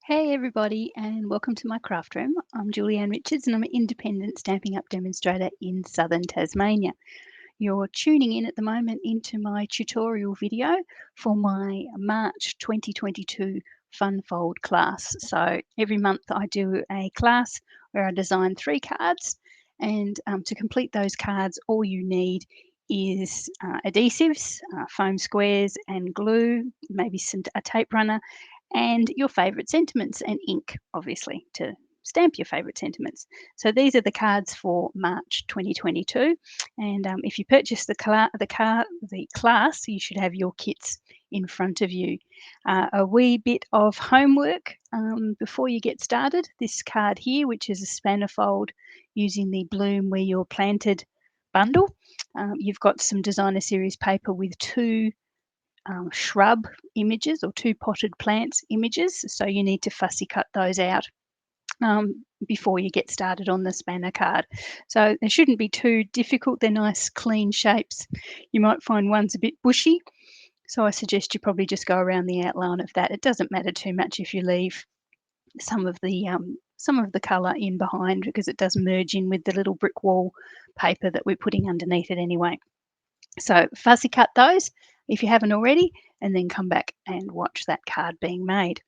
Hey everybody, and welcome to my craft room. I'm Julianne Richards, and I'm an independent Stampin' Up demonstrator in southern Tasmania. You're tuning in at the moment into my tutorial video for my March 2022 Fun Fold class. So every month I do a class where I design 3 cards, and to complete those cards, all you need is adhesives, foam squares, and glue, maybe a tape runner, and your favourite sentiments and ink, obviously, to stamp your favourite sentiments. So these are the cards for March 2022, and if you purchase the class, you should have your kits in front of you. A wee bit of homework before you get started. This card here, which is a spanner fold using the Bloom Where You're Planted bundle. You've got some designer series paper with 2 shrub images or 2 potted plants images, so you need to fussy cut those out before you get started on the spanner card. So they shouldn't be too difficult. They're nice clean shapes. You might find one's a bit bushy, so I suggest you probably just go around the outline of that. It doesn't matter too much if you leave some of the colour in behind, because it does merge in with the little brick wall paper that we're putting underneath it anyway. So fussy cut those if you haven't already, and then come back and watch that card being made.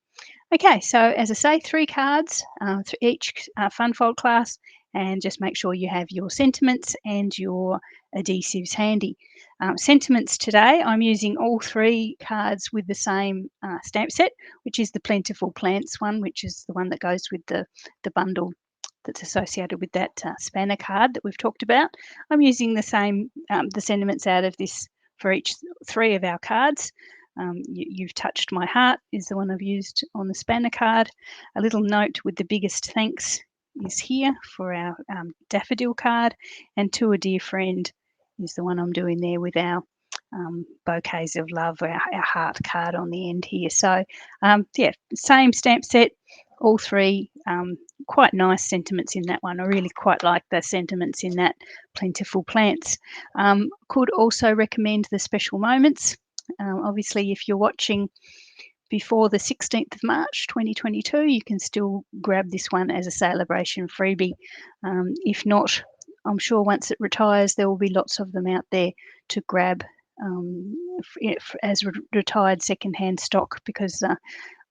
Okay, so as I say, 3 cards for each fun fold class, and just make sure you have your sentiments and your adhesives handy. Sentiments today, I'm using all 3 cards with the same stamp set, which is the Plentiful Plants one, which is the one that goes with the bundle that's associated with that spanner card that we've talked about. I'm using the same the sentiments out of this for each 3 of our cards. You've Touched My Heart is the one I've used on the spanner card. A little note with the biggest thanks is here for our Daffodil card, and To a Dear Friend is the one I'm doing there with our Bouquets of Love, our heart card on the end here. So yeah, same stamp set, all 3. Quite nice sentiments in that one. I really quite like the sentiments in that Plentiful Plants. Could also recommend the Special Moments. Obviously, if you're watching before the 16th of March 2022, you can still grab this one as a celebration freebie. If not, I'm sure once it retires, there will be lots of them out there to grab as retired secondhand stock, because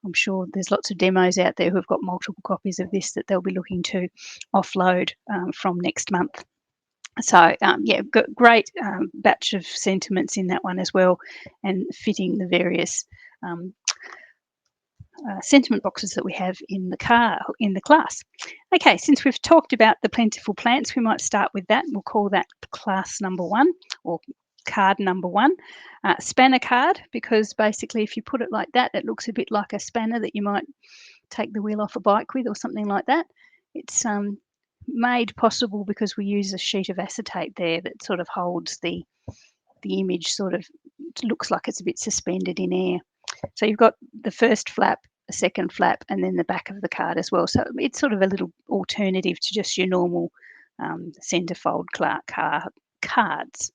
I'm sure there's lots of demos out there who've got multiple copies of this that they'll be looking to offload from next month. So yeah, got great batch of sentiments in that one as well, and fitting the various sentiment boxes that we have in the class. Okay, since we've talked about the Plentiful Plants, we might start with that. We'll call that class number 1, or card number 1, spanner card, because basically if you put it like that, it looks a bit like a spanner that you might take the wheel off a bike with or something like that. It's made possible because we use a sheet of acetate there that sort of holds the image, sort of looks like it's a bit suspended in air. So you've got the first flap, a second flap, and then the back of the card as well. So it's sort of a little alternative to just your normal centerfold cards.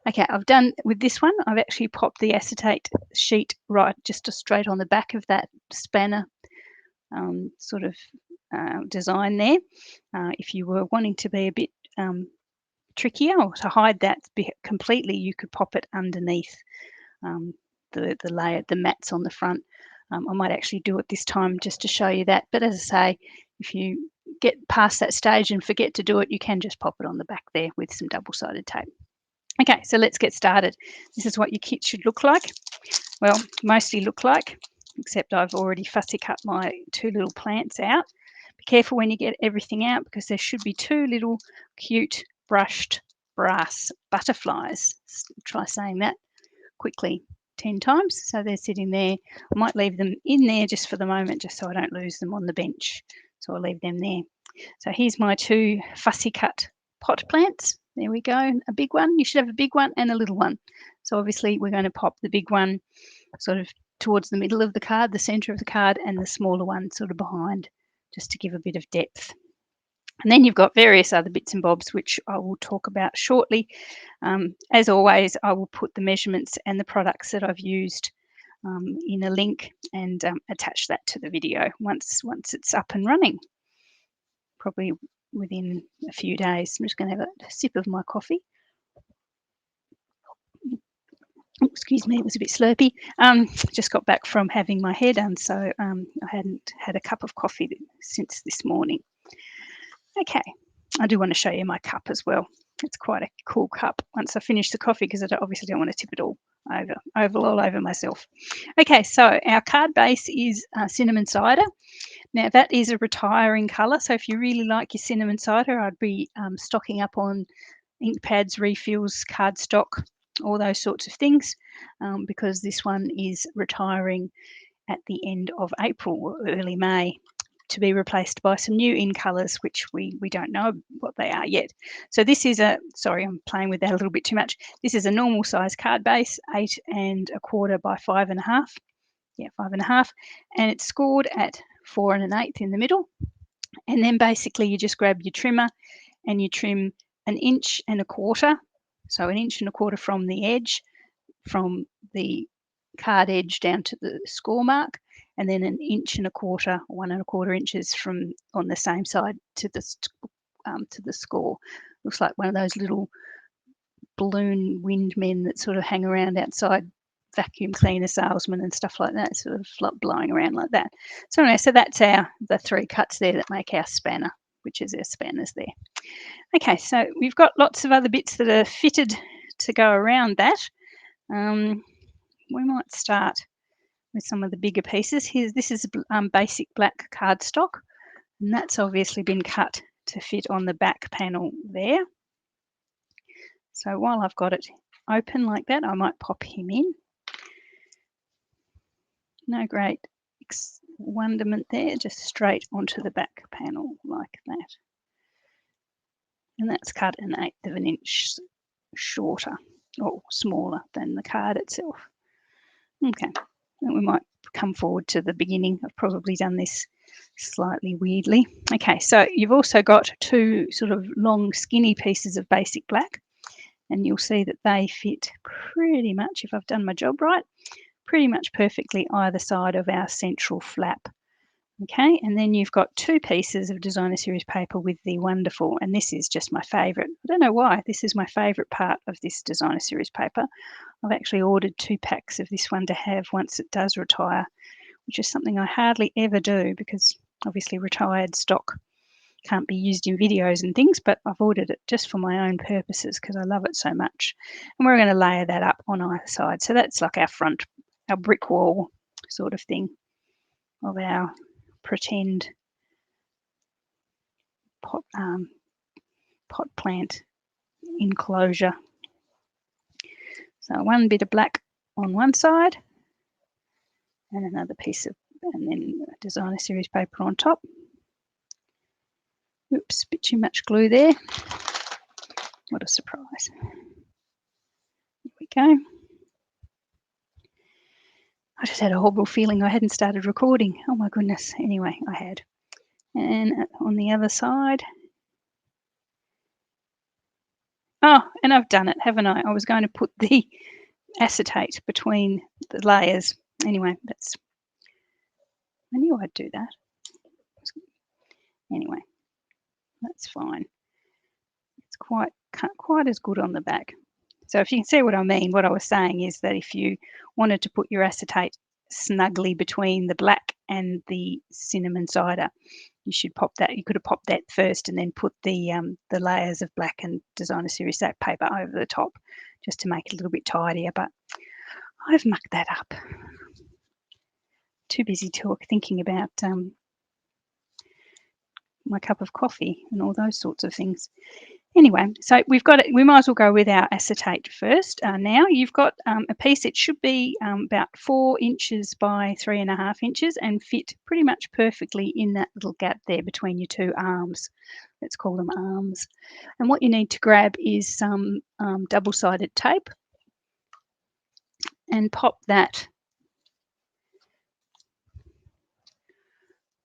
Okay, I've done with this one, I've actually popped the acetate sheet right just straight on the back of that spanner sort of design there. If you were wanting to be a bit trickier, or to hide that completely, you could pop it underneath the layer, the mats on the front. I might actually do it this time just to show you that. But as I say, if you get past that stage and forget to do it, you can just pop it on the back there with some double-sided tape. Okay, so let's get started. This is what your kit should look like. Well, mostly look like, except I've already fussy cut my 2 little plants out. Be careful when you get everything out, because there should be 2 little cute brushed brass butterflies. Try saying that quickly 10 times. So they're sitting there. I might leave them in there just for the moment, just so I don't lose them on the bench. So I'll leave them there. So here's my 2 fussy cut pot plants. There we go, a big one. You should have a big one and a little one. So obviously we're going to pop the big one sort of towards the middle of the card, the center of the card, and the smaller one sort of behind, just to give a bit of depth. And then you've got various other bits and bobs, which I will talk about shortly. As always, I will put the measurements and the products that I've used in a link and attach that to the video once it's up and running, probably within a few days. I'm just going to have a sip of my coffee. Oh, excuse me, it was a bit slurpy. Just got back from having my hair done, so I hadn't had a cup of coffee since this morning. Okay, I do want to show you my cup as well. It's quite a cool cup once I finish the coffee, because I obviously don't want to tip it all over myself. Okay, so our card base is cinnamon cider. Now that is a retiring colour, so if you really like your cinnamon cider, I'd be stocking up on ink pads, refills, cardstock, all those sorts of things, because this one is retiring at the end of April or early May, to be replaced by some new in colours, which we don't know what they are yet. So this is sorry, I'm playing with that a little bit too much. This is a normal size card base, 8 1/4 by 5 1/2. Yeah, 5 1/2, and it's scored at 4 1/8 in the middle. And then basically you just grab your trimmer and you trim 1 1/4 inches. So 1 1/4 inches from the edge, from the card edge down to the score mark, and then 1 1/4 inches, 1 1/4 inches from on the same side to the score. Looks like one of those little balloon windmen that sort of hang around outside vacuum cleaner salesmen and stuff like that, sort of blowing around like that. So anyway, so that's the 3 cuts there that make our spanner, which is our spanners there. Okay, so we've got lots of other bits that are fitted to go around that. We might start with some of the bigger pieces. This is basic black cardstock, and that's obviously been cut to fit on the back panel there. So while I've got it open like that, I might pop him in. No great wonderment there, just straight onto the back panel like that. And that's cut 1/8 of an inch shorter or smaller than the card itself. Okay, and we might come forward to the beginning. I've probably done this slightly weirdly. Okay, so you've also got 2 sort of long skinny pieces of basic black, and you'll see that they fit pretty much, if I've done my job right, pretty much perfectly either side of our central flap. Okay, and then you've got 2 pieces of designer series paper with the wonderful, and this is just my favourite. I don't know why, this is my favourite part of this designer series paper. I've actually ordered 2 packs of this one to have once it does retire, which is something I hardly ever do, because obviously retired stock can't be used in videos and things, but I've ordered it just for my own purposes because I love it so much. And we're going to layer that up on either side. So that's like our brick wall sort of thing of our pretend pot plant enclosure. So 1 bit of black on one side and another piece of, and then designer series paper on top. Oops, a bit too much glue there. What a surprise. There we go. I just had a horrible feeling I hadn't started recording. Oh my goodness. Anyway, I had. And on the other side. Oh, and I've done it, haven't I? I was going to put the acetate between the layers. Anyway, I knew I'd do that. Anyway, that's fine. It's quite as good on the back. So if you can see what I mean, what I was saying is that if you wanted to put your acetate snugly between the black and the cinnamon cider, you should pop that. You could have popped that first and then put the layers of black and designer series paper over the top, just to make it a little bit tidier. But I've mucked that up. Too busy thinking about my cup of coffee and all those sorts of things. Anyway, so we've got it. We might as well go with our acetate first. Now you've got a piece. It should be about 4 inches by 3 1/2 inches and fit pretty much perfectly in that little gap there between your 2 arms. Let's call them arms. And what you need to grab is some double-sided tape and pop that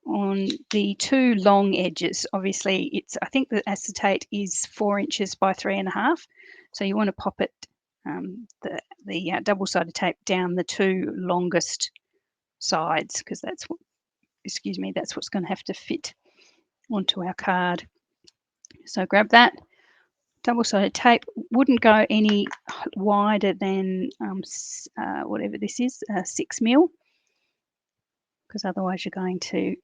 on the 2 long edges. Obviously, I think the acetate is 4 inches by 3 1/2, so you want to pop it the double-sided tape down the two longest sides, because that's what, excuse me, that's what's going to have to fit onto our card. So grab that. Double-sided tape wouldn't go any wider than whatever this is, 6 mil, because otherwise you're going to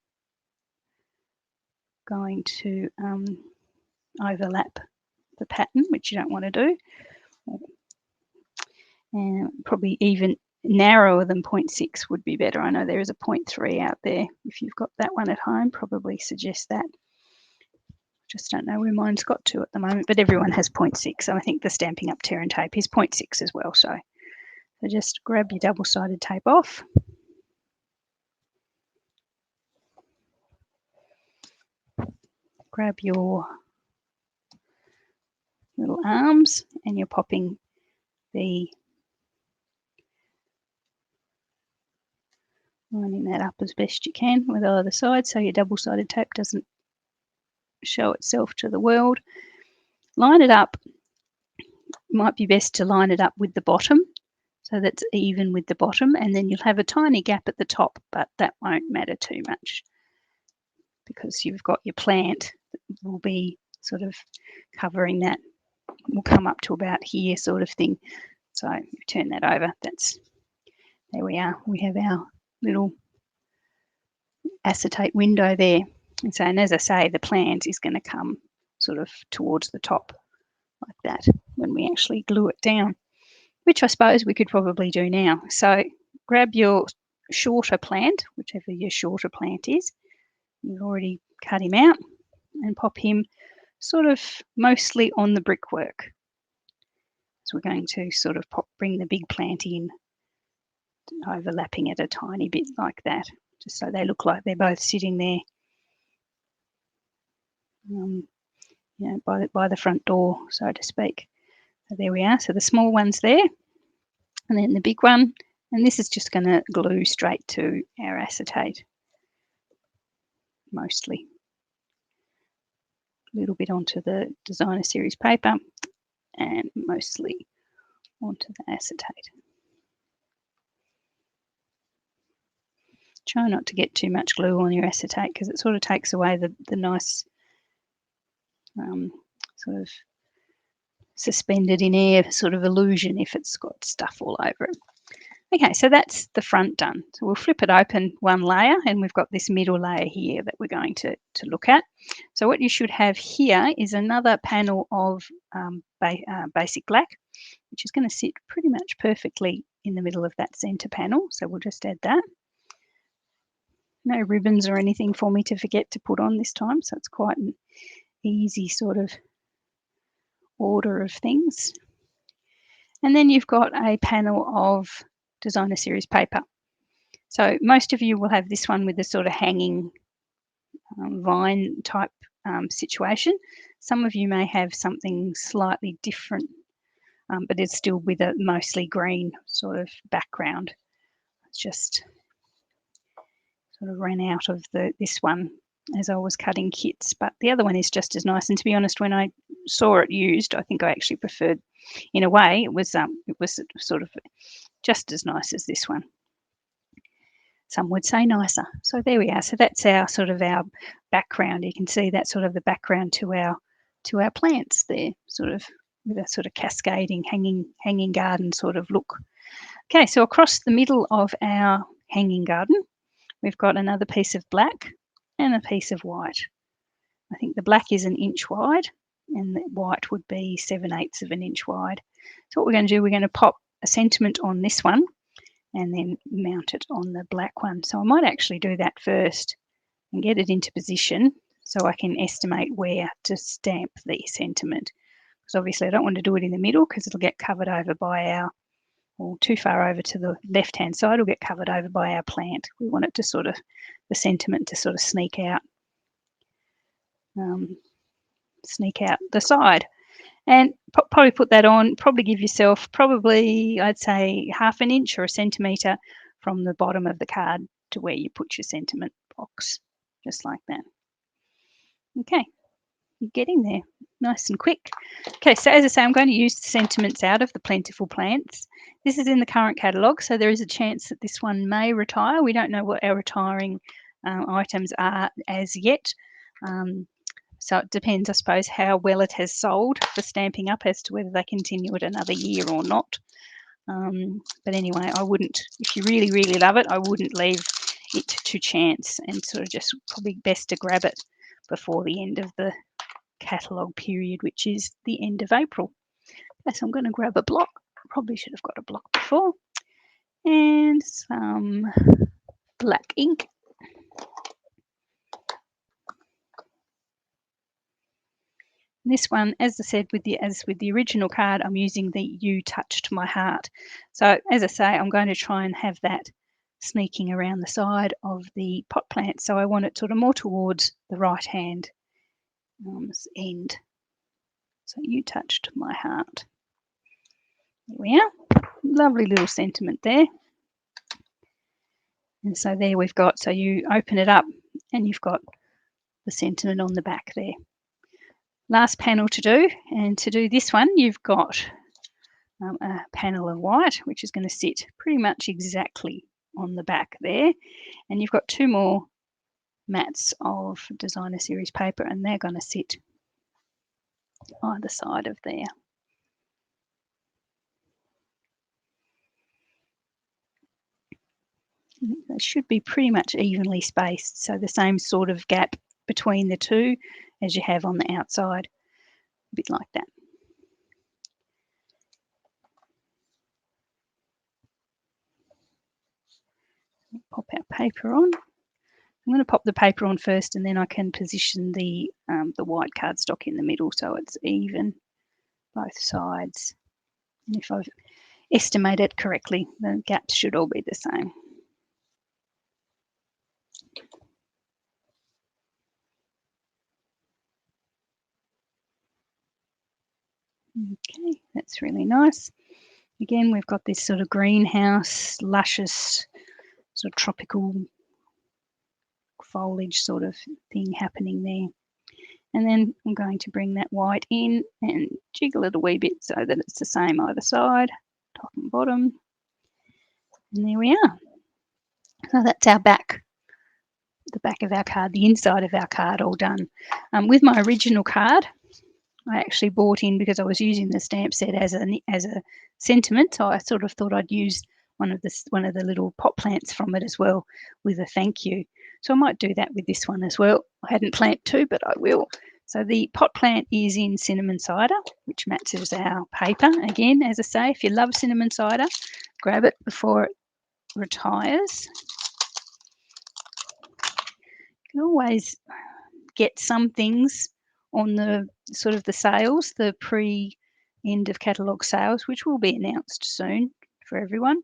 overlap the pattern, which you don't want to do. And probably even narrower than 0.6 would be better. I know there is a 0.3 out there. If you've got that one at home, probably suggest that. Just don't know where mine's got to at the moment, but everyone has 0.6. So I think the Stampin' Up tear and tape is 0.6 as well. So just grab your double-sided tape off. Grab your little arms, and you're popping lining that up as best you can with either side, so your double-sided tape doesn't show itself to the world. Line it up. Might be best to line it up with the bottom, so that's even with the bottom, and then you'll have a tiny gap at the top, but that won't matter too much because you've got your plant that will be sort of covering that. Will come up to about here, sort of thing. So turn that over. There we are. We have our little acetate window there. And as I say, the plant is going to come sort of towards the top like that when we actually glue it down, which I suppose we could probably do now. So grab your shorter plant, whichever your shorter plant is. You've already cut him out, and pop him sort of mostly on the brickwork. So we're going to sort of bring the big plant in, overlapping it a tiny bit like that, just so they look like they're both sitting there, by the front door, so to speak. So there we are. So the small one's there, and then the big one, and this is just going to glue straight to our acetate, mostly. A little bit onto the designer series paper, and mostly onto the acetate. Try not to get too much glue on your acetate, because it sort of takes away the nice sort of suspended in air sort of illusion if it's got stuff all over it. Okay, so that's the front done. So we'll flip it open one layer, and we've got this middle layer here that we're going to look at. So what you should have here is another panel of basic black, which is going to sit pretty much perfectly in the middle of that center panel. So we'll just add that. No ribbons or anything for me to forget to put on this time, so it's quite an easy sort of order of things. And then you've got a panel of designer series paper. So most of you will have this one with the sort of hanging vine type situation. Some of you may have something slightly different, but it's still with a mostly green sort of background. It's just sort of ran out of this one as I was cutting kits, but the other one is just as nice. And to be honest, when I saw it used, I think I actually preferred, in a way, it was sort of just as nice as this one. Some would say nicer. So there we are. So that's our sort of our background. You can see that's sort of the background to our plants there, sort of with a sort of cascading hanging garden sort of look. Okay, so across the middle of our hanging garden, we've got another piece of black and a piece of white. I think the black is 1 inch wide, and the white would be 7/8 of an inch wide. So what we're going to do, we're going to pop a sentiment on this one and then mount it on the black one. So I might actually do that first and get it into position so I can estimate where to stamp the sentiment. Because obviously I don't want to do it in the middle, because it'll get covered over by or too far over to the left-hand side will get covered over by our plant. We want it to sort of, the sentiment to sort of sneak out the side. And probably put that on, probably give yourself I'd say 1/2 inch or 1 centimetre from the bottom of the card to where you put your sentiment box, just like that. Okay, you're getting there. nice and quick. Okay, so as I say, I'm going to use the sentiments out of the Plentiful Plants. This is in the current catalogue, so there is a chance that this one may retire. We don't know what our retiring items are as yet. So it depends, I suppose, how well it has sold for Stampin' Up as to whether they continue it another year or not. But anyway, I wouldn't, if you really, really love it, I wouldn't leave it to chance, and sort of just probably best to grab it before the end of the catalogue period, which is the end of April. Okay, so I'm going to grab a block. Probably should have got a block before. And some black ink. This one, as I said, as with the original card, I'm using the You Touched My Heart. So as I say, I'm going to try and have that sneaking around the side of the pot plant. So I want it sort of more towards the right hand end. So You Touched My Heart. There we are. Lovely little sentiment there. And so there we've got, so you open it up and you've got the sentiment on the back there. Last panel to do, and to do this one, you've got a panel of white, which is going to sit pretty much exactly on the back there. And you've got two more mats of designer series paper, and they're going to sit either side of there. They should be pretty much evenly spaced, so the same sort of gap between the two as you have on the outside, a bit like that. Pop our paper on. I'm going to pop the paper on first, and then I can position the white cardstock in the middle so it's even both sides. And if I've estimated correctly, the gaps should all be the same. Okay, that's really nice. Again, we've got this sort of greenhouse, luscious, sort of tropical foliage sort of thing happening there. And then I'm going to bring that white in and jiggle it a wee bit so that it's the same either side, top and bottom. And there we are. So that's our back, the back of our card, the inside of our card all done. With my original card, I actually bought in, because I was using the stamp set as a sentiment, so I sort of thought I'd use one of the little pot plants from it as well with a thank you. So I might do that with this one as well. I hadn't planned to, but I will. So the pot plant is in cinnamon cider, which matches our paper. Again, as I say, if you love cinnamon cider, grab it before it retires. You can always get some things on the sort of the sales, the pre-end of catalogue sales, which will be announced soon for everyone.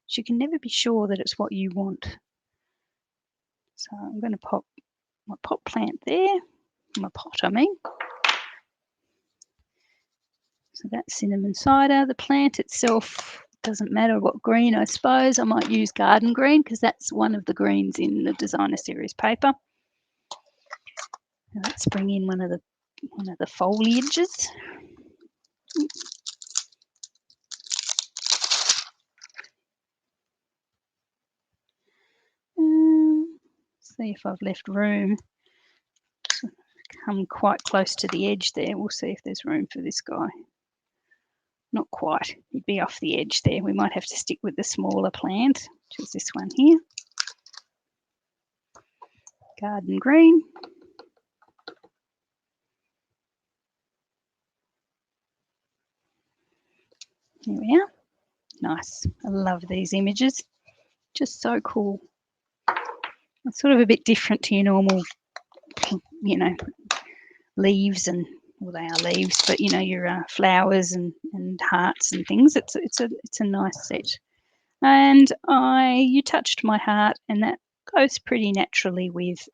So you can never be sure that it's what you want. So I'm going to pop my pot plant there, my pot I mean. So that's cinnamon cider. The plant itself doesn't matter what green, I suppose. I might use garden green because that's one of the greens in the designer series paper. And let's bring in one of the foliages. See if I've left room. Come quite close to the edge there. We'll see if there's room for this guy. Not quite. He'd be off the edge there. We might have to stick with the smaller plant, which is this one here. Garden green. There we are. Nice. I love these images. Just so cool. It's sort of a bit different to your normal, leaves, and well, they are leaves, but your flowers and hearts and things. It's a nice set. And You Touched My Heart, and that goes pretty naturally with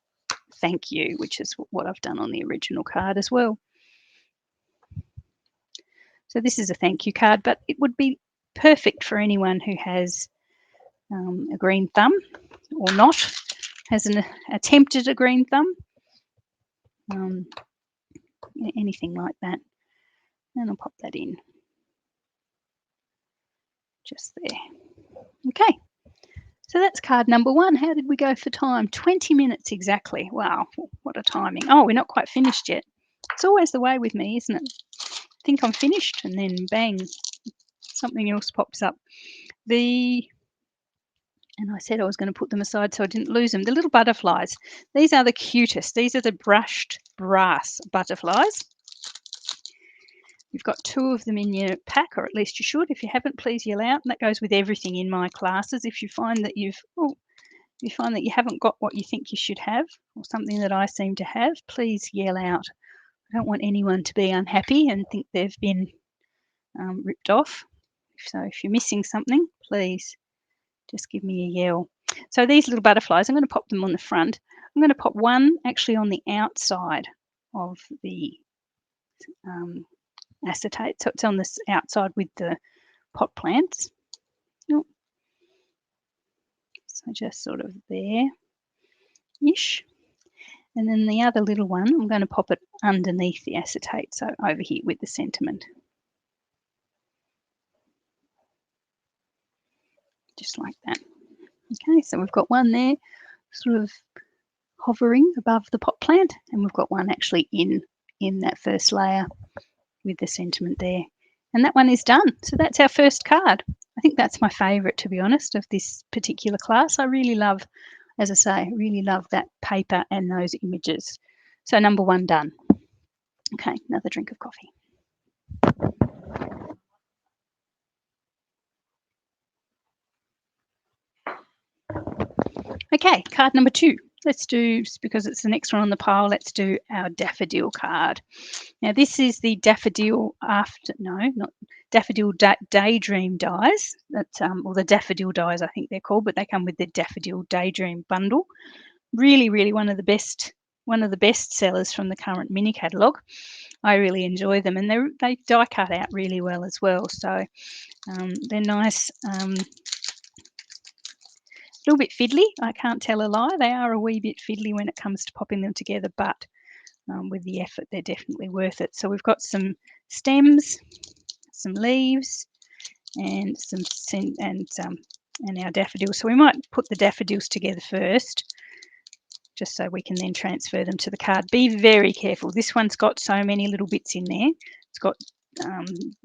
thank you, which is what I've done on the original card as well. So this is a thank you card, but it would be perfect for anyone who has a green thumb or not, has attempted a green thumb. anything like that. And I'll pop that in just there. Okay, so that's card number 1. How did we go for time? 20 minutes exactly. Wow, what a timing. Oh, we're not quite finished yet. It's always the way with me, isn't it? I think I'm finished, and then bang, something else pops up. And I said I was going to put them aside so I didn't lose them. The little butterflies. These are the cutest. These are the brushed brass butterflies. You've got 2 of them in your pack, or at least you should. If you haven't, please yell out. And that goes with everything in my classes. If you find that you haven't got what you think you should have, or something that I seem to have, please yell out. I don't want anyone to be unhappy and think they've been ripped off. So if you're missing something, please just give me a yell. So these little butterflies, I'm going to pop them on the front. I'm going to pop one actually on the outside of the acetate. So it's on this outside with the pot plants. So just sort of there-ish. And then the other little one, I'm going to pop it underneath the acetate, so over here with the sentiment. Just like that. Okay, so we've got one there sort of hovering above the pot plant, and we've got one actually in that first layer with the sentiment there. And that one is done. So that's our first card. I think that's my favourite, to be honest, of this particular class. I really love, as I say, really love that paper and those images. So number 1 done. Okay, another drink of coffee. Okay, card number 2. Let's do, because it's the next one on the pile, let's do our Daffodil card. Now this is the Daffodil Daffodil Daydream dies. That's or the Daffodil dies, I think they're called, but they come with the Daffodil Daydream bundle. Really, really one of the best sellers from the current mini catalogue. I really enjoy them, and they die cut out really well as well. So they're nice. A little bit fiddly, I can't tell a lie. They are a wee bit fiddly when it comes to popping them together, but with the effort, they're definitely worth it. So we've got some stems, some leaves, and and our daffodils. So we might put the daffodils together first, just so we can then transfer them to the card. Be very careful. This one's got so many little bits in there. It's got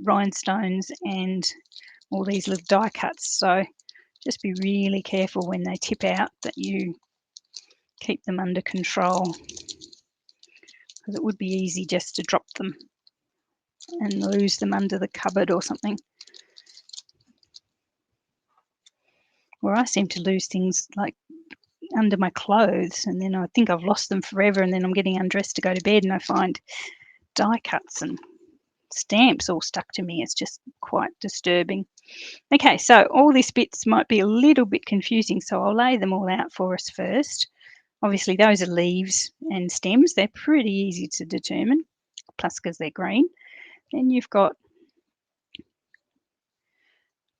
rhinestones and all these little die cuts. So just be really careful when they tip out that you keep them under control, because it would be easy just to drop them and lose them under the cupboard or something. Or I seem to lose things like under my clothes, and then I think I've lost them forever, and then I'm getting undressed to go to bed and I find die cuts and stamps all stuck to me. It's just quite disturbing. Okay, so all these bits might be a little bit confusing, so I'll lay them all out for us first. Obviously those are leaves and stems. They're pretty easy to determine, plus because they're green. Then you've got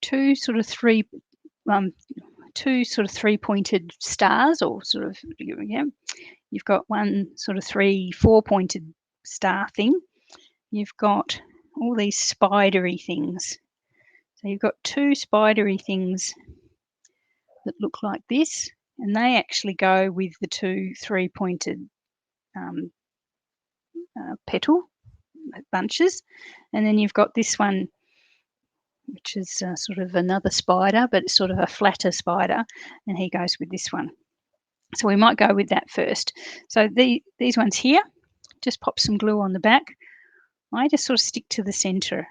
two sort of three-pointed stars, or sort of, yeah. You've got one sort of 4-pointed star thing. You've got all these spidery things. So you've got 2 spidery things that look like this, and they actually go with the 2 3-pointed petal bunches. And then you've got this one, which is sort of another spider, but it's sort of a flatter spider, and he goes with this one. So we might go with that first. So these ones here, just pop some glue on the back. I just sort of stick to the centre.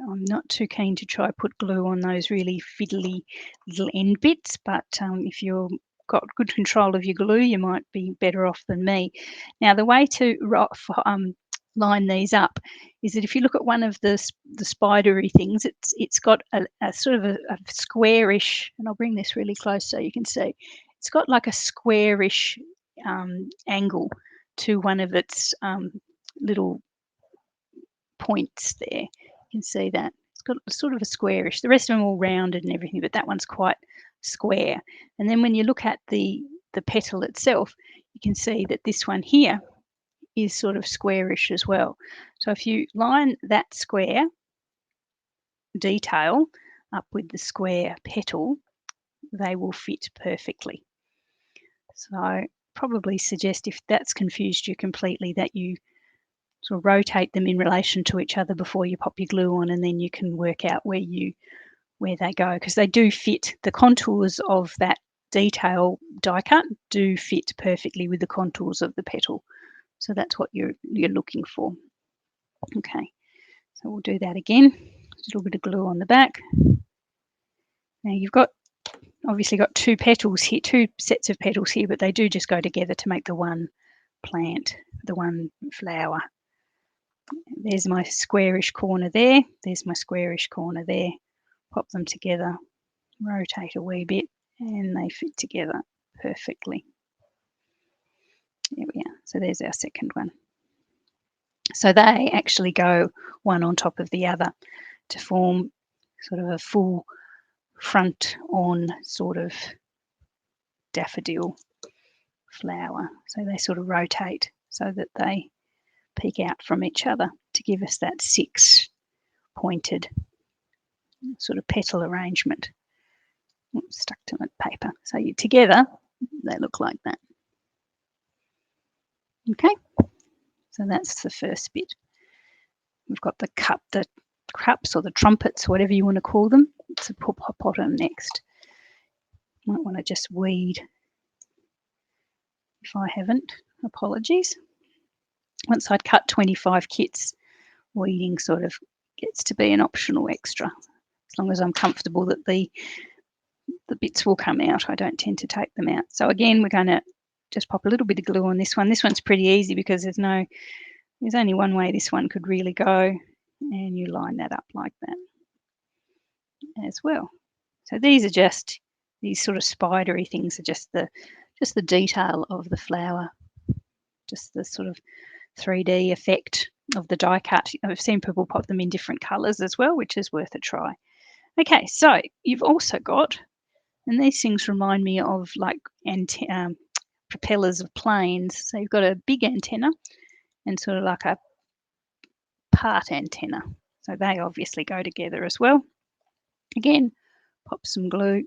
I'm not too keen to try put glue on those really fiddly little end bits, but if you've got good control of your glue, you might be better off than me. Now, the way to line these up is that if you look at one of the spidery things, it's got a sort of a squarish, and I'll bring this really close so you can see. It's got like a squarish angle to one of its little points there. You can see that. It's got sort of a squarish. The rest of them are all rounded and everything, but that one's quite square. And then when you look at the petal itself, you can see that this one here is sort of squarish as well. So if you line that square detail up with the square petal, they will fit perfectly. So probably suggest, if that's confused you completely, that you sort of rotate them in relation to each other before you pop your glue on, and then you can work out where they go, because they do fit. The contours of that detail die cut do fit perfectly with the contours of the petal. So that's what you're looking for. Okay, so we'll do that again. A little bit of glue on the back. Now you've obviously got two petals here, two sets of petals here, but they do just go together to make the one plant, the one flower. There's my squarish corner there. There's my squarish corner there. Pop them together, rotate a wee bit, and they fit together perfectly. There we are. So there's our second one. So they actually go one on top of the other to form sort of a full front-on sort of daffodil flower. So they sort of rotate so that they peek out from each other to give us that 6-pointed sort of petal arrangement. Oops, stuck to my paper. So together they look like that. Okay, so that's the first bit. We've got the cups or the trumpets, whatever you want to call them. So pop on next. Might want to just weed. If I haven't, apologies. Once I'd cut 25 kits, weeding sort of gets to be an optional extra. As long as I'm comfortable that the bits will come out, I don't tend to take them out. So again, we're going to just pop a little bit of glue on this one. This one's pretty easy because there's only one way this one could really go, and you line that up like that as well. So these are just these sort of spidery things, are just the detail of the flower, just the sort of 3D effect of the die cut. I've seen people pop them in different colours as well, which is worth a try. Okay, so you've also got, and these things remind me of like propellers of planes. So you've got a big antenna and sort of like a part antenna. So they obviously go together as well. Again, pop some glue.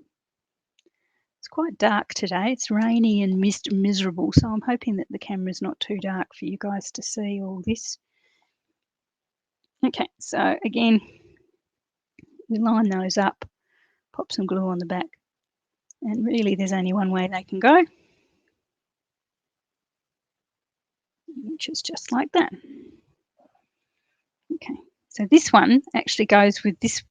It's quite dark today. It's rainy and miserable, so I'm hoping that the camera's not too dark for you guys to see all this. Okay, so again, we line those up, pop some glue on the back, and really there's only one way they can go, which is just like that. Okay, so this one actually goes with this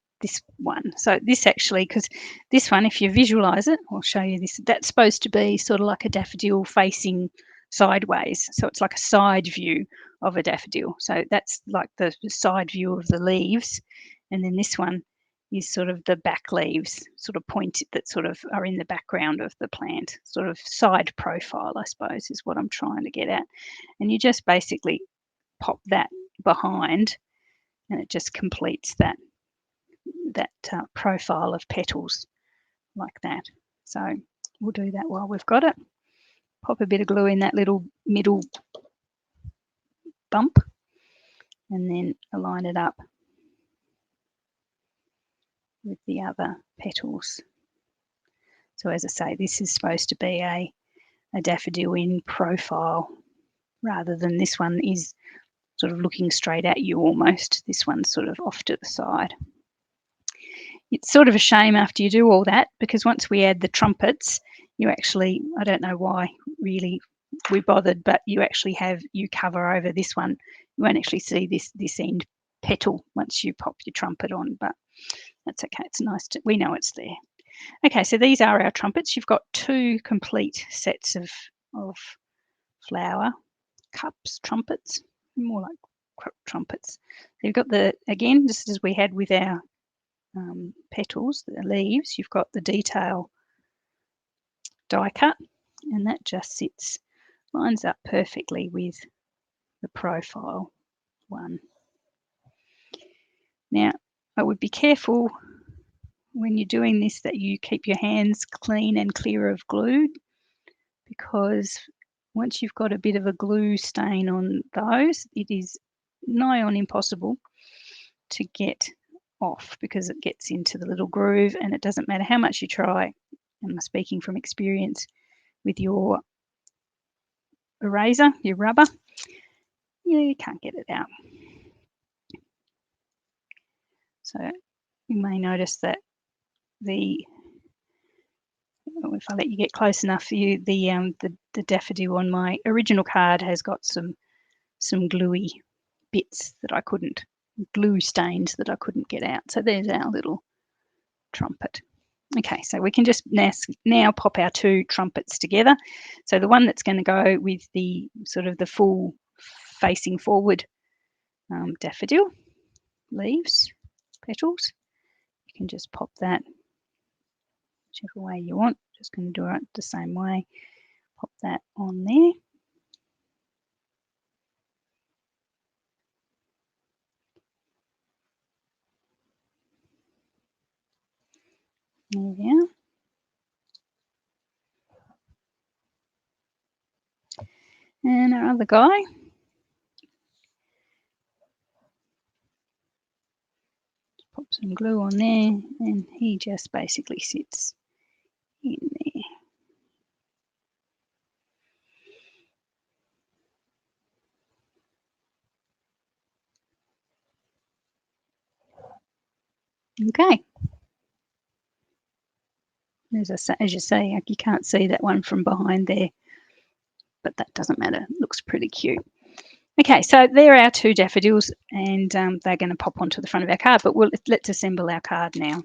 one. So this actually, because this one, if you visualize it, I'll show you this, that's supposed to be sort of like a daffodil facing sideways. So it's like a side view of a daffodil. So that's like the side view of the leaves. And then this one is sort of the back leaves, sort of pointed, that sort of are in the background of the plant, sort of side profile, I suppose, is what I'm trying to get at. And you just basically pop that behind, and it just completes that profile of petals like that. So we'll do that while we've got it. Pop a bit of glue in that little middle bump, and then align it up with the other petals. So as I say, this is supposed to be a daffodil in profile, rather than this one is sort of looking straight at you almost. This one's sort of off to the side. It's sort of a shame after you do all that, because once we add the trumpets, you actually, I don't know why really we bothered, but you cover over this one. You won't actually see this end petal once you pop your trumpet on, but that's okay. It's nice we know it's there. Okay, so these are our trumpets. You've got two complete sets of flower cups, trumpets, more like trumpets. So you've got again, just as we had with our petals, the leaves, you've got the detail die cut, and that just lines up perfectly with the profile one. Now, I would be careful when you're doing this that you keep your hands clean and clear of glue, because once you've got a bit of a glue stain on those, it is nigh on impossible to get off because it gets into the little groove, and it doesn't matter how much you try. I'm speaking from experience with your eraser, your rubber, you can't get it out. So you may notice that if I let you get close enough, the daffodil on my original card has got some gluey bits that I couldn't, glue stains that I couldn't get out. So there's our little trumpet. Okay, so we can just now pop our two trumpets together. So the one that's going to go with the sort of the full facing forward daffodil leaves, petals, you can just pop that whichever way you want. Just going to do it the same way. Pop that on there. There we are. And our other guy, pop some glue on there, and he just basically sits in there. Okay. As you say, you can't see that one from behind there, but that doesn't matter. It looks pretty cute. Okay, so there are our two daffodils, and they're going to pop onto the front of our card, but let's assemble our card now.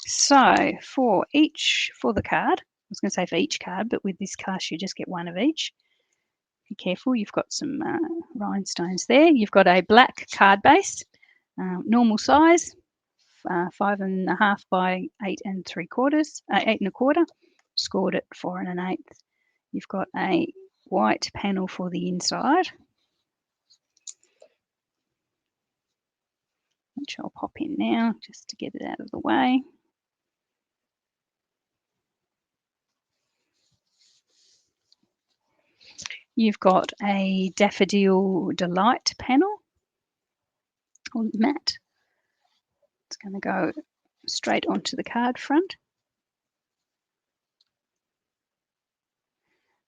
So for the card, I was going to say for each card, but with this cast you just get one of each. Be careful, you've got some rhinestones there. You've got a black card base, normal size, 5.5 by 8.75, scored at 4 1/8. You've got a white panel for the inside, which I'll pop in now just to get it out of the way. You've got a Daffodil Delight panel or mat. It's going to go straight onto the card front.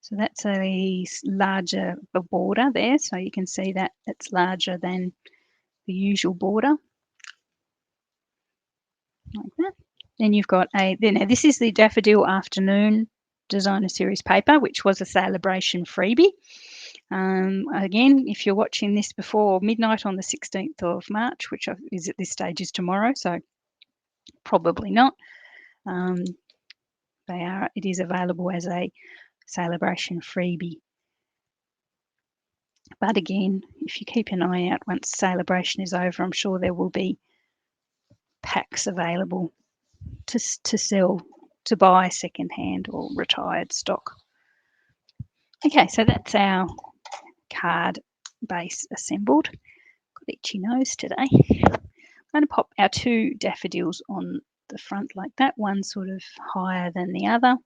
So that's a larger border there, so you can see that it's larger than the usual border, like that. Then you've got this is the Daffodil Afternoon Designer Series paper, which was a celebration freebie. Again, if you're watching this before midnight on the 16th of March, which is at this stage is tomorrow, so probably not. It is available as a celebration freebie. But again, if you keep an eye out, once celebration is over, I'm sure there will be packs available to sell, to buy secondhand or retired stock. Okay, so that's our card base assembled. Got itchy nose today. I'm going to pop our two daffodils on the front like that, one sort of higher than the other.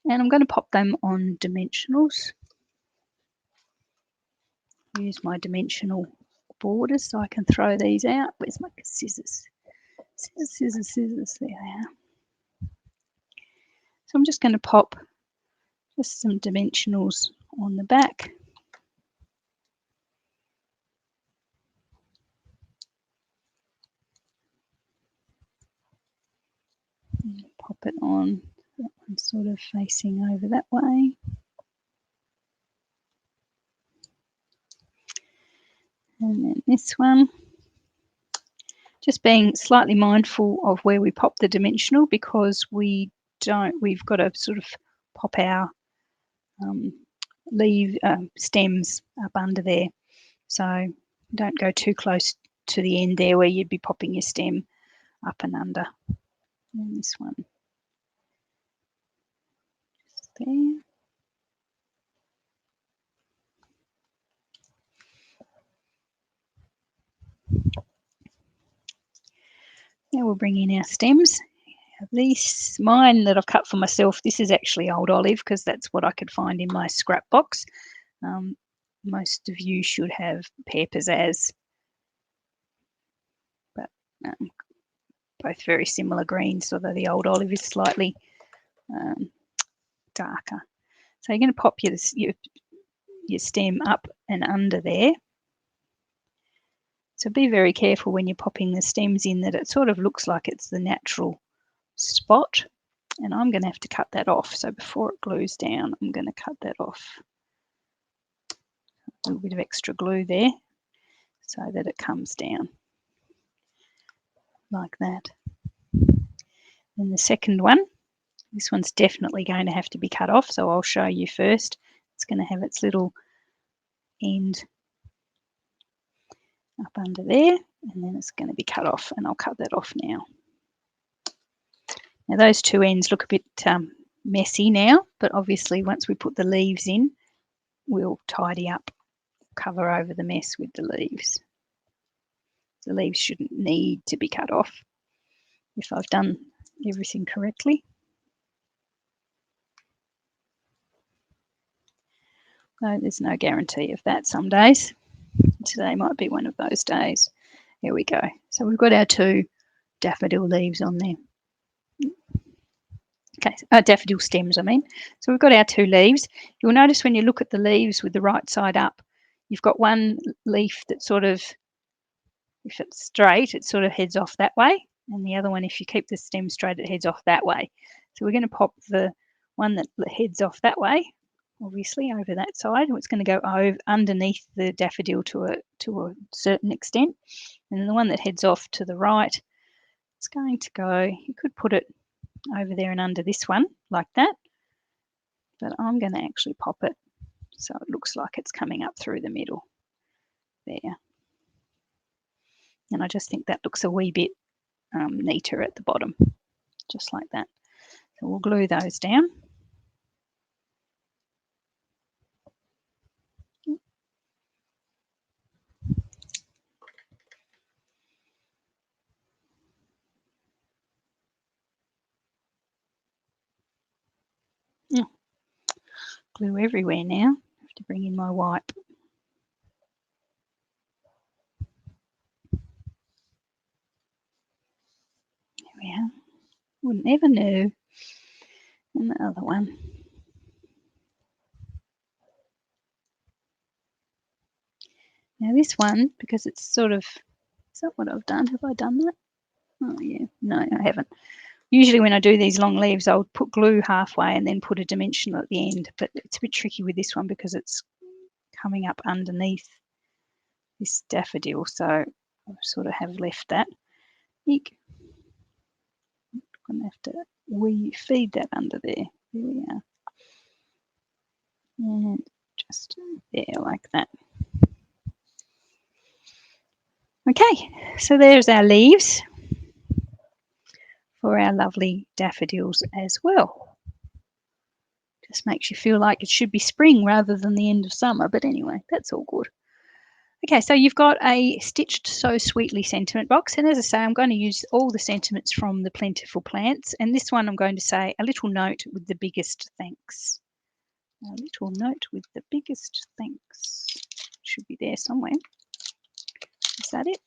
And I'm going to pop them on dimensionals. Use my dimensional borders so I can throw these out. Where's my scissors? Scissors, there they are. So I'm just going to pop just some dimensionals on the back. And pop it on. That one's sort of facing over that way. And then this one. Just being slightly mindful of where we pop the dimensional, because we've got to sort of pop our stems up under there. So don't go too close to the end there where you'd be popping your stem up and under. And this one just there. Now we'll bring in our stems. mine that I've cut for myself, this is actually old olive because that's what I could find in my scrap box. Most of you should have pear pizzazz, but both very similar greens, although the old olive is slightly darker. So you're going to pop your stem up and under there. So be very careful when you're popping the stems in that it sort of looks like it's the natural spot. And I'm going to have to cut that off. So before it glues down, I'm going to cut that off. A little bit of extra glue there so that it comes down like that. And the second one, this one's definitely going to have to be cut off. So I'll show you first. It's going to have its little end up under there, and then it's going to be cut off, and I'll cut that off now. Now those two ends look a bit messy now, but obviously once we put the leaves in, we'll tidy up, cover over the mess with the leaves. The leaves shouldn't need to be cut off if I've done everything correctly. So there's no guarantee of that some days. Today might be one of those days. Here we go. So we've got our two daffodil leaves on there. Okay, daffodil stems, I mean. So we've got our two leaves. You'll notice when you look at the leaves with the right side up, you've got one leaf that sort of, if it's straight, it sort of heads off that way. And the other one, if you keep the stem straight, it heads off that way. So we're going to pop the one that heads off that way, obviously, over that side. It's going to go over underneath the daffodil to a certain extent. And then the one that heads off to the right, it's going to go, you could put it over there and under this one like that, but I'm going to actually pop it so it looks like it's coming up through the middle there. And I just think that looks a wee bit neater at the bottom, just like that. So we'll glue those down. Glue everywhere now. I have to bring in my wipe. There we are. Wouldn't ever know. And the other one. Now this one, because it's sort of, is that what I've done? Have I done that? Oh yeah, no, I haven't. Usually when I do these long leaves, I'll put glue halfway and then put a dimensional at the end, but it's a bit tricky with this one because it's coming up underneath this daffodil, so I sort of have left that. Eek. I'm going to have to feed that under there. There we are. And just there like that. Okay, so there's our leaves for our lovely daffodils as well. Just makes you feel like it should be spring rather than the end of summer, but anyway, that's all good. Okay, so you've got a Stitched So Sweetly sentiment box, and as I say, I'm going to use all the sentiments from the Plentiful Plants, and this one I'm going to say a little note with the biggest thanks. A little note with the biggest thanks. Should be there somewhere. Is that it?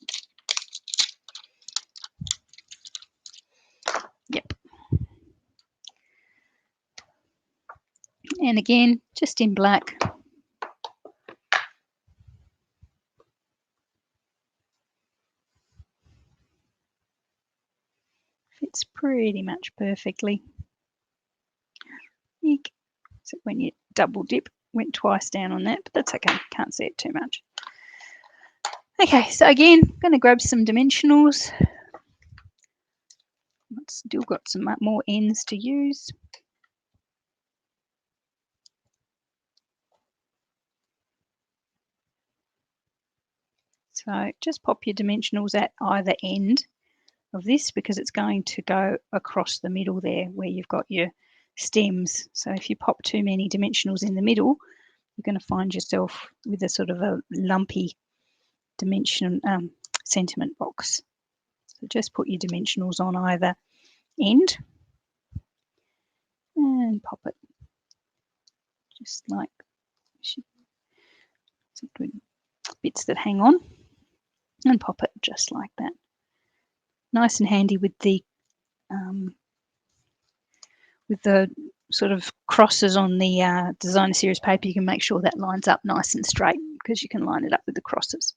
Yep. And again, just in black. Fits pretty much perfectly. Eek. So when you double dip, went twice down on that, but that's okay. Can't see it too much. Okay, so again, I'm going to grab some dimensionals. Still got some more ends to use. So just pop your dimensionals at either end of this because it's going to go across the middle there where you've got your stems. So if you pop too many dimensionals in the middle, you're going to find yourself with a sort of a lumpy dimension sentiment box. So just put your dimensionals on either end and pop it just like some good bits that hang on, and pop it just like that. Nice and handy with the sort of crosses on the designer series paper. You can make sure that lines up nice and straight because you can line it up with the crosses.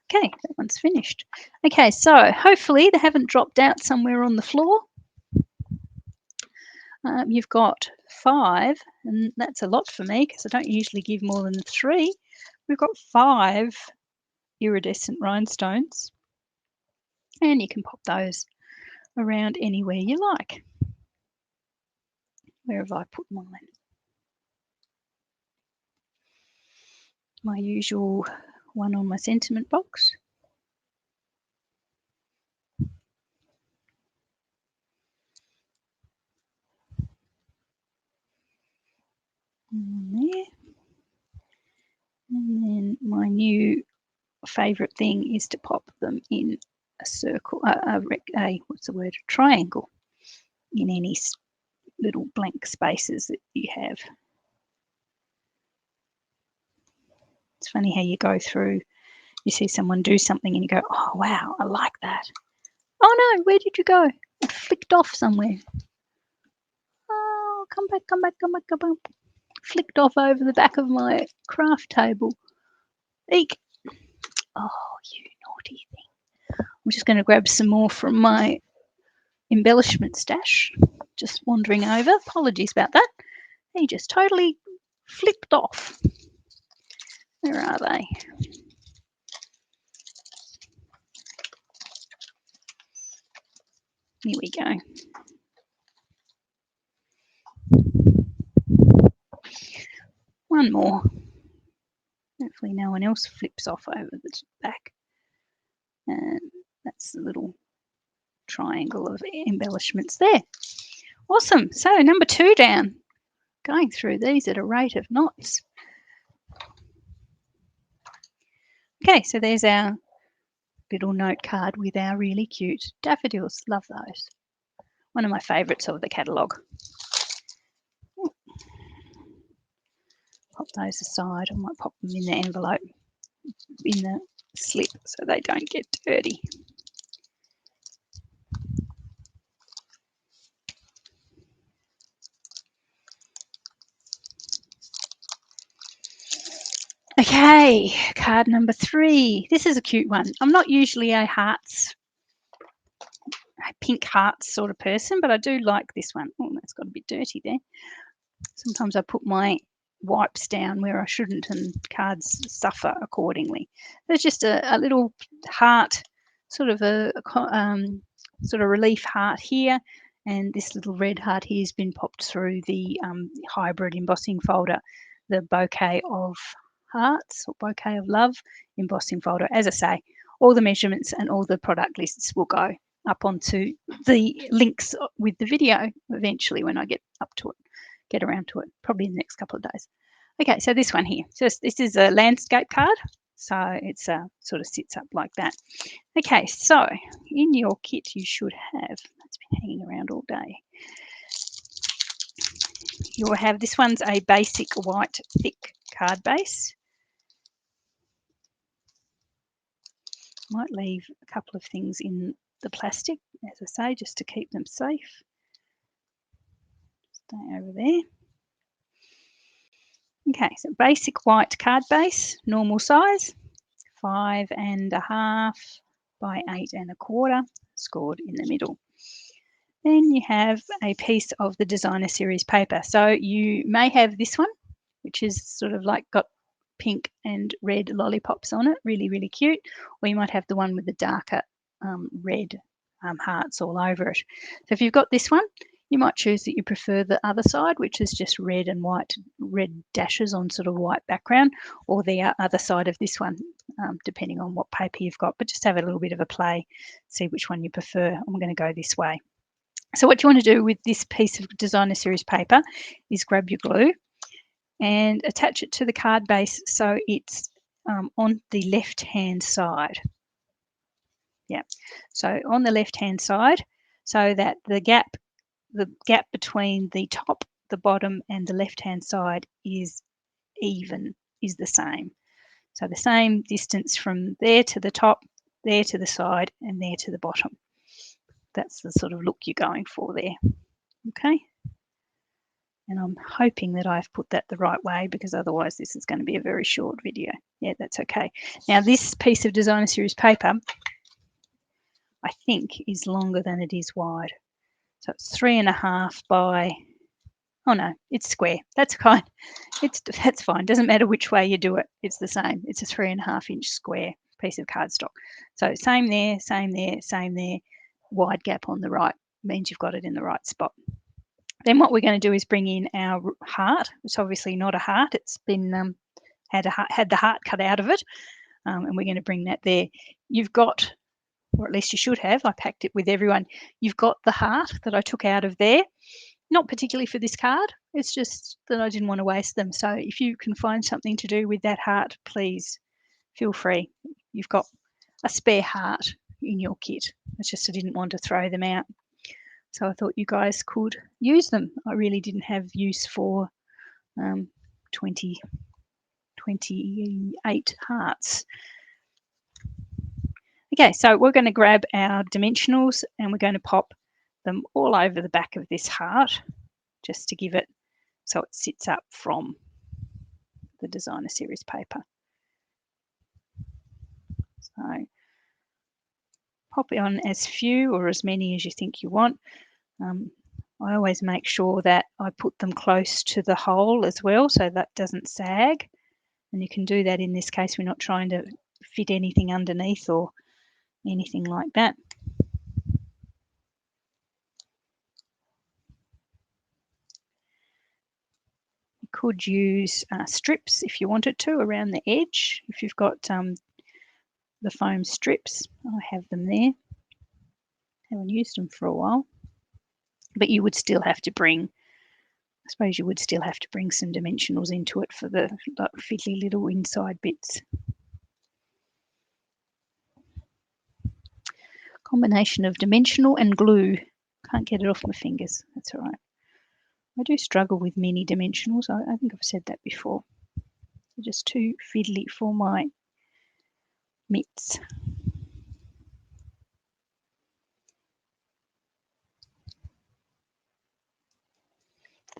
Okay, that one's finished. Okay, so hopefully they haven't dropped out somewhere on the floor. You've got 5, and that's a lot for me because I don't usually give more than 3. We've got 5 iridescent rhinestones, and you can pop those around anywhere you like. Where have I put mine? My usual one on my sentiment box. There. And then my new favourite thing is to pop them in a circle, what's the word, a triangle, in any little blank spaces that you have. It's funny how you go through, you see someone do something and you go, oh wow, I like that. Oh no, where did you go? It flicked off somewhere. Oh, come back, come back, come back, come back. Flicked off over the back of my craft table. Eek. Oh, you naughty thing. I'm just going to grab some more from my embellishment stash. Just wandering over. Apologies about that. He just totally flicked off. Where are they? Here we go. One more. Hopefully no one else flips off over the back. And that's the little triangle of embellishments there. Awesome. So number 2 down. Going through these at a rate of knots. Okay, so there's our little note card with our really cute daffodils. Love those. One of my favourites of the catalogue. Pop those aside. I might pop them in the envelope, in the slip, so they don't get dirty. Okay, card number 3. This is a cute one. I'm not usually a pink hearts sort of person, but I do like this one. Oh, that's got a bit dirty there. Sometimes I put my wipes down where I shouldn't and cards suffer accordingly. There's just a little heart, sort of a sort of relief heart here, and this little red heart here has been popped through the hybrid embossing folder, the bouquet of hearts or bouquet of love embossing folder. As I say, all the measurements and all the product lists will go up onto the links with the video eventually when I get around to it, probably in the next couple of days. Okay, so this one here. So this is a landscape card. So it's sort of sits up like that. Okay, so in your kit you should have, that's been hanging around all day. You'll have, this one's a basic white thick card base. Might leave a couple of things in the plastic, as I say, just to keep them safe. Stay over there. Okay, so basic white card base, normal size, 5.5 by 8.25, scored in the middle. Then you have a piece of the designer series paper. So you may have this one, which is sort of like got pink and red lollipops on it, really, really cute. Or you might have the one with the darker red hearts all over it. So if you've got this one, you might choose that you prefer the other side, which is just red and white, red dashes on sort of white background, or the other side of this one, depending on what paper you've got. But just have a little bit of a play, see which one you prefer. I'm going to go this way. So what you want to do with this piece of designer series paper is grab your glue and attach it to the card base so it's on the left-hand side. Yeah, so on the left-hand side, so that the gap between the top the bottom and the left-hand side is the same. So the same distance from there to the top, there to the side, and there to the bottom. That's the sort of look you're going for there. Okay. And I'm hoping that I've put that the right way, because otherwise this is going to be a very short video. Yeah, that's okay. Now this piece of designer series paper, I think, is longer than it is wide. So it's 3.5 by, oh no, it's square. That's fine. That's fine. Doesn't matter which way you do it. It's the same. It's a 3.5-inch square piece of cardstock. So same there, same there, same there. Wide gap on the right means you've got it in the right spot. Then what we're going to do is bring in our heart. It's obviously not a heart. It's been had the heart cut out of it, and we're going to bring that there. You've got, or at least you should have, I packed it with everyone. You've got the heart that I took out of there. Not particularly for this card. It's just that I didn't want to waste them. So if you can find something to do with that heart, please feel free. You've got a spare heart in your kit. It's just I didn't want to throw them out. So I thought you guys could use them. I really didn't have use for 28 hearts. Okay, so we're going to grab our dimensionals and we're going to pop them all over the back of this heart, just to give it so it sits up from the designer series paper. So pop it on as few or as many as you think you want. I always make sure that I put them close to the hole as well, so that doesn't sag. And you can do that in this case. We're not trying to fit anything underneath or anything like that. You could use strips if you wanted to around the edge. If you've got the foam strips, I have them there. Haven't used them for a while. But you would still have to bring, I suppose you would still have to bring some dimensionals into it for the fiddly little inside bits. Combination of dimensional and glue. Can't get it off my fingers. That's all right. I do struggle with mini dimensionals. I think I've said that before. They're just too fiddly for my mitts.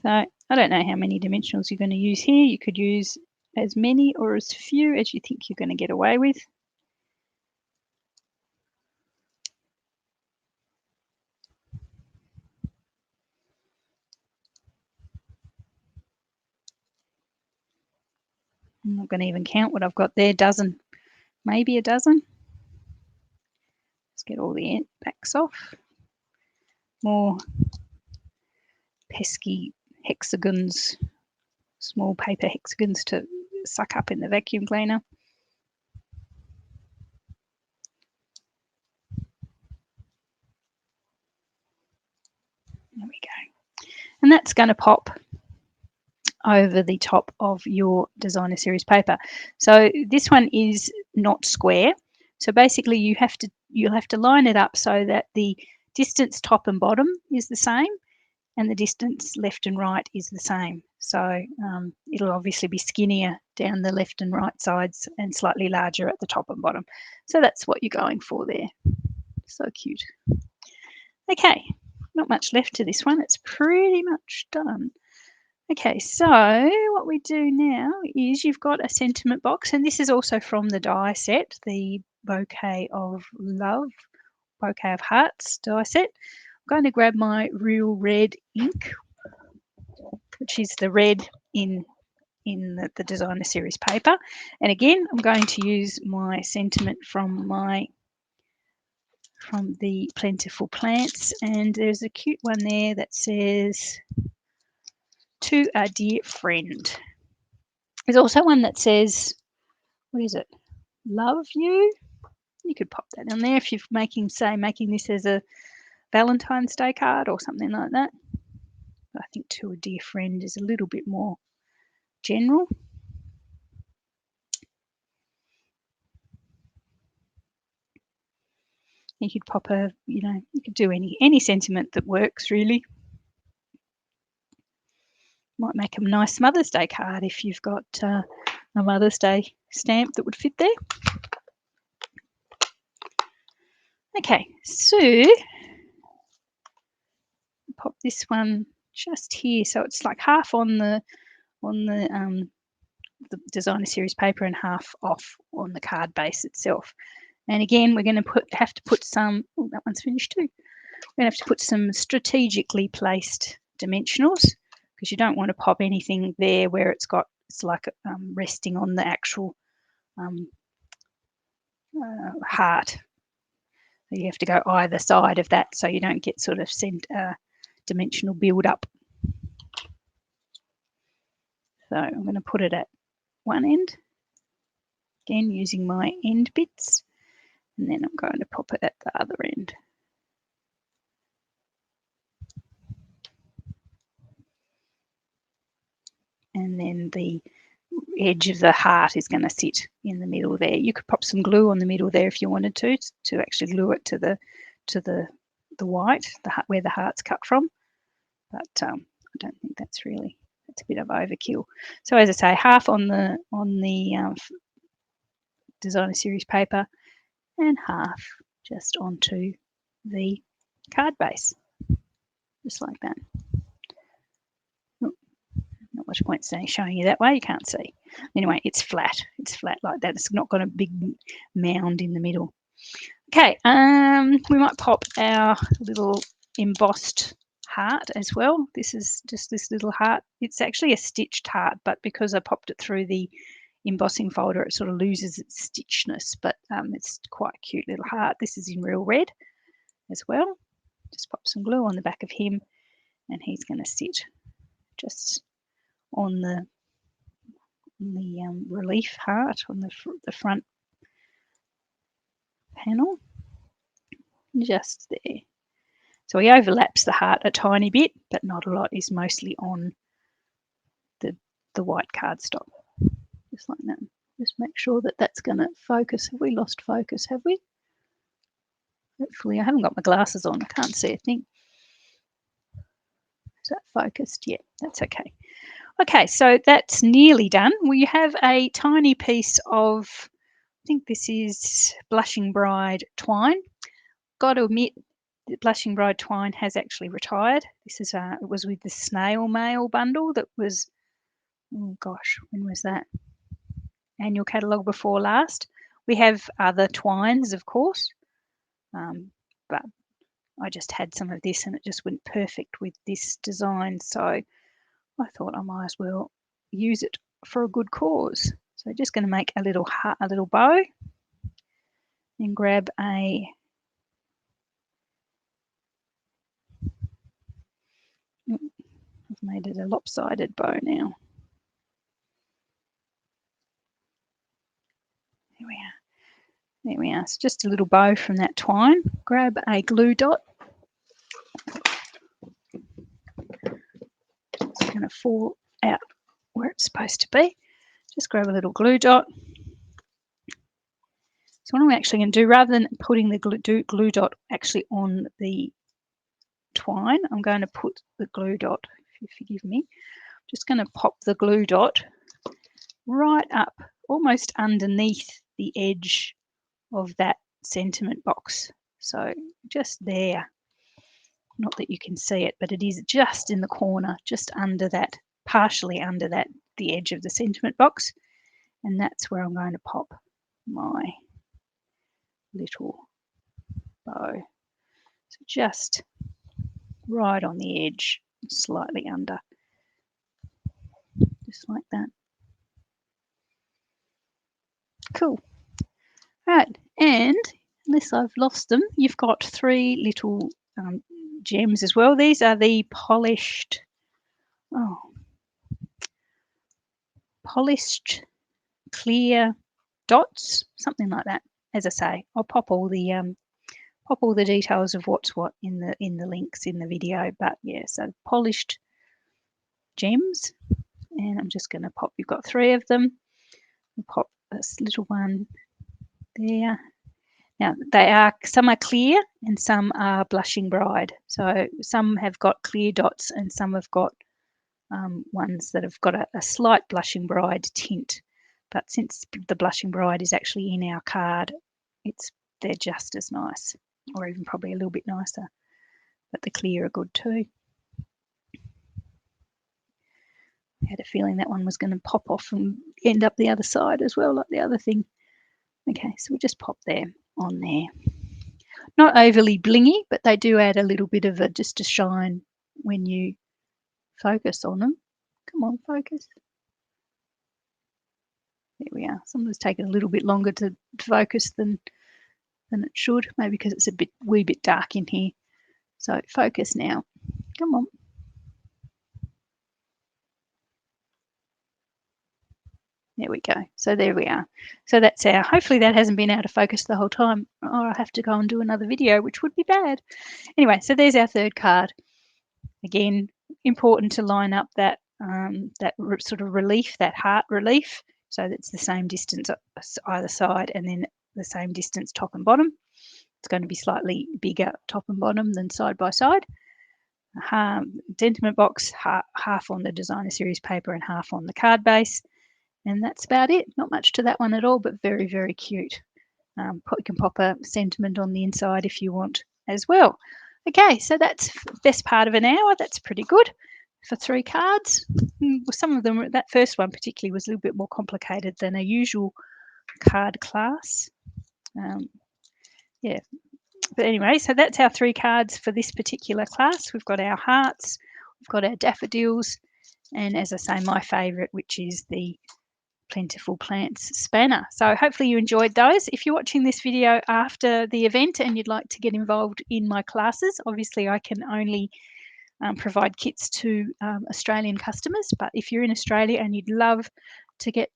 So I don't know how many dimensionals you're going to use here. You could use as many or as few as you think you're going to get away with. I'm not going to even count what I've got there. Dozen, maybe a dozen. Let's get all the backs off. More pesky hexagons, small paper hexagons to suck up in the vacuum cleaner. There we go. And that's going to pop over the top of your designer series paper. So this one is not square. So basically you'll have to line it up so that the distance top and bottom is the same and the distance left and right is the same. So it'll obviously be skinnier down the left and right sides and slightly larger at the top and bottom. So that's what you're going for there. So cute. Okay, not much left to this one. It's pretty much done. Okay, so what we do now is you've got a sentiment box, and this is also from the die set, the Bouquet of Love, Bouquet of Hearts die set. I'm going to grab my real red ink, which is the red in the designer series paper. And again, I'm going to use my sentiment from the Plentiful Plants, and there's a cute one there that says, "To a dear friend." There's also one that says, what is it? "Love you." You could pop that in there if you're making this as a Valentine's Day card or something like that. But I think "To a dear friend" is a little bit more general. You could pop you could do any sentiment that works really. Might make a nice Mother's Day card if you've got a Mother's Day stamp that would fit there. Okay, so pop this one just here, so it's like half on the designer series paper and half off on the card base itself. And again, we're going to have to put some. Oh, that one's finished too. We're going to have to put some strategically placed dimensionals, because you don't want to pop anything there where it's like resting on the actual heart. So you have to go either side of that, so you don't get sort of dimensional build up. So I'm going to put it at one end, again using my end bits, and then I'm going to pop it at the other end. And then the edge of the heart is going to sit in the middle there. You could pop some glue on the middle there if you wanted to actually glue it to the white, where the heart's cut from. But I don't think that's a bit of overkill. So as I say, half on the designer series paper and half just onto the card base, just like that. Not much point showing you that way, you can't see. Anyway, it's flat like that. It's not got a big mound in the middle. Okay, we might pop our little embossed heart as well. This is just this little heart. It's actually a stitched heart, but because I popped it through the embossing folder, it sort of loses its stitchness, but it's quite a cute little heart. This is in real red as well. Just pop some glue on the back of him, and he's going to sit just on the relief heart on the front panel, just there. So he overlaps the heart a tiny bit, but not a lot. He's mostly on the white cardstock, just like that. Just make sure that that's going to focus. Have we lost focus? Have we? Hopefully, I haven't got my glasses on. I can't see a thing. Is that focused? Yeah, that's okay. Okay, so that's nearly done. We have a tiny piece of, I think this is Blushing Bride twine. Got to admit, the Blushing Bride twine has actually retired. This is it was with the snail mail bundle that was, oh gosh, when was that? Annual catalogue before last. We have other twines, of course, but I just had some of this and it just went perfect with this design. So I thought I might as well use it for a good cause. So just going to make a little bow and grab a I've made it a lopsided bow now. There we are. There we are. So just a little bow from that twine. Grab a glue dot. It's going to fall out where it's supposed to be. Just grab a little glue dot. So what I'm actually going to do, rather than putting the glue dot actually on the twine, I'm going to put the glue dot, if you forgive me, I'm just going to pop the glue dot right up, almost underneath the edge of that sentiment box. So just there. Not that you can see it, but it is just in the corner, just under that, partially under that, the edge of the sentiment box. And that's where I'm going to pop my little bow. So just right on the edge, slightly under, just like that. Cool. Right, and unless I've lost them, you've got three little gems as well. These are the polished clear dots, something like that. As I say, I'll pop all the details of what's what in the links in the video. But yeah, so polished gems, and I'm just going to pop. You've got three of them. I'll pop this little one there. Now some are clear and some are Blushing Bride. So some have got clear dots and some have got ones that have got a slight Blushing Bride tint. But since the Blushing Bride is actually in our card, they're just as nice, or even probably a little bit nicer. But the clear are good too. I had a feeling that one was going to pop off and end up the other side as well, like the other thing. Okay, so we'll just pop them on there. Not overly blingy, but they do add a little bit of just a shine when you focus on them. Come on, focus. There we are. Sometimes taking a little bit longer to focus than it should, maybe because it's a wee bit dark in here. So focus now. Come on. There we go. So there we are. So that's hopefully that hasn't been out of focus the whole time, or I'll have to go and do another video, which would be bad. Anyway, so there's our third card. Again, important to line up that sort of relief, that heart relief, so that's the same distance either side, and then the same distance top and bottom. It's going to be slightly bigger top and bottom than side by side. Sentiment box, half on the designer series paper and half on the card base. And that's about it. Not much to that one at all, but very, very cute. You can pop a sentiment on the inside if you want as well. Okay, so that's the best part of an hour. That's pretty good for 3 cards. Some of them, that first one particularly, was a little bit more complicated than a usual card class. Yeah, but anyway, so that's our 3 cards for this particular class. We've got our hearts, we've got our daffodils, and as I say, my favourite, which is the Plentiful Plants spanner. So hopefully you enjoyed those. If you're watching this video after the event and you'd like to get involved in my classes, obviously I can only provide kits to Australian customers, but if you're in Australia and you'd love to get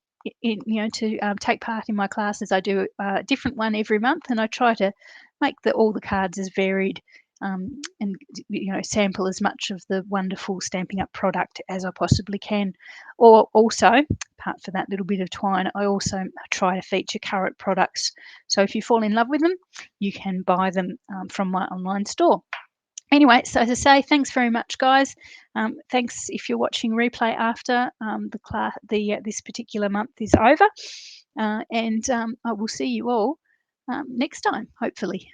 take part in my classes, I do a different one every month, and I try to make all the cards as varied and sample as much of the wonderful Stampin' Up product as I possibly can. Or also, apart from that little bit of twine, I also try to feature current products. So if you fall in love with them, you can buy them from my online store. Anyway, so as I say, thanks very much, guys. Thanks if you're watching replay after this particular month is over. And I will see you all next time, hopefully.